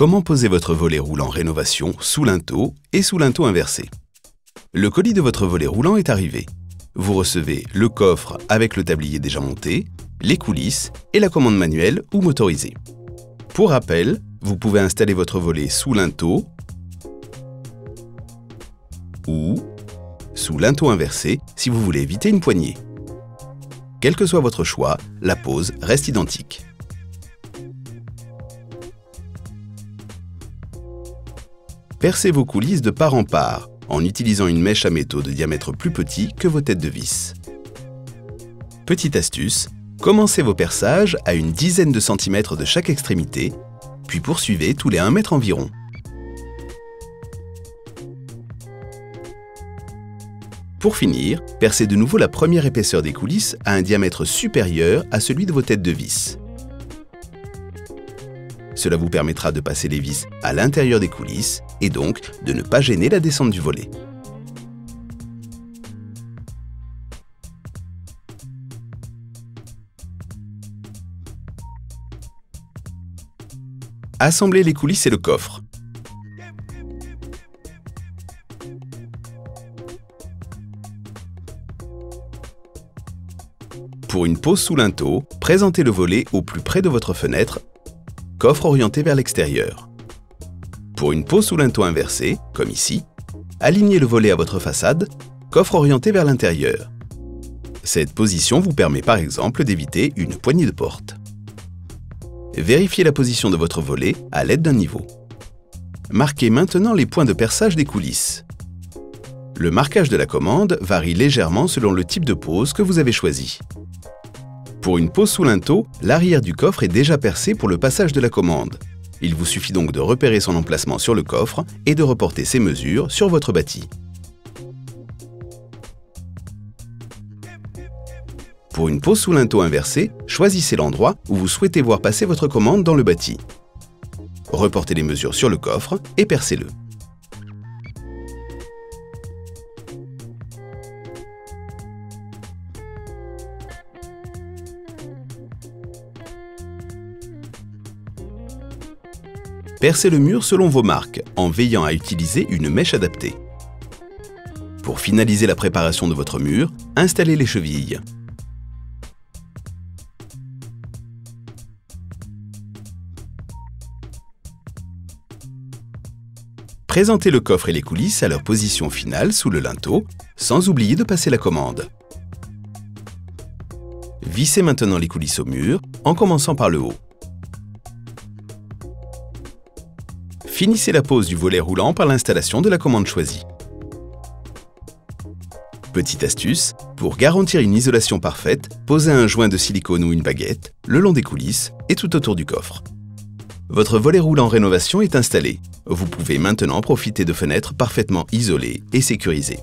Comment poser votre volet roulant rénovation sous linteau et sous linteau inversé? Le colis de votre volet roulant est arrivé. Vous recevez le coffre avec le tablier déjà monté, les coulisses et la commande manuelle ou motorisée. Pour rappel, vous pouvez installer votre volet sous linteau ou sous linteau inversé si vous voulez éviter une poignée. Quel que soit votre choix, la pose reste identique. Percez vos coulisses de part en part en utilisant une mèche à métaux de diamètre plus petit que vos têtes de vis. Petite astuce, commencez vos perçages à une dizaine de centimètres de chaque extrémité, puis poursuivez tous les 1 mètre environ. Pour finir, percez de nouveau la première épaisseur des coulisses à un diamètre supérieur à celui de vos têtes de vis. Cela vous permettra de passer les vis à l'intérieur des coulisses et donc de ne pas gêner la descente du volet. Assemblez les coulisses et le coffre. Pour une pose sous linteau, présentez le volet au plus près de votre fenêtre, coffre orienté vers l'extérieur. Pour une pose sous linteau inversé, comme ici, alignez le volet à votre façade, coffre orienté vers l'intérieur. Cette position vous permet par exemple d'éviter une poignée de porte. Vérifiez la position de votre volet à l'aide d'un niveau. Marquez maintenant les points de perçage des coulisses. Le marquage de la commande varie légèrement selon le type de pose que vous avez choisi. Pour une pose sous linteau, l'arrière du coffre est déjà percé pour le passage de la commande. Il vous suffit donc de repérer son emplacement sur le coffre et de reporter ses mesures sur votre bâti. Pour une pose sous linteau inversé, choisissez l'endroit où vous souhaitez voir passer votre commande dans le bâti. Reportez les mesures sur le coffre et percez-le. Percez le mur selon vos marques, en veillant à utiliser une mèche adaptée. Pour finaliser la préparation de votre mur, installez les chevilles. Présentez le coffre et les coulisses à leur position finale sous le linteau, sans oublier de passer la commande. Vissez maintenant les coulisses au mur, en commençant par le haut. Finissez la pose du volet roulant par l'installation de la commande choisie. Petite astuce, pour garantir une isolation parfaite, posez un joint de silicone ou une baguette le long des coulisses et tout autour du coffre. Votre volet roulant rénovation est installé. Vous pouvez maintenant profiter de fenêtres parfaitement isolées et sécurisées.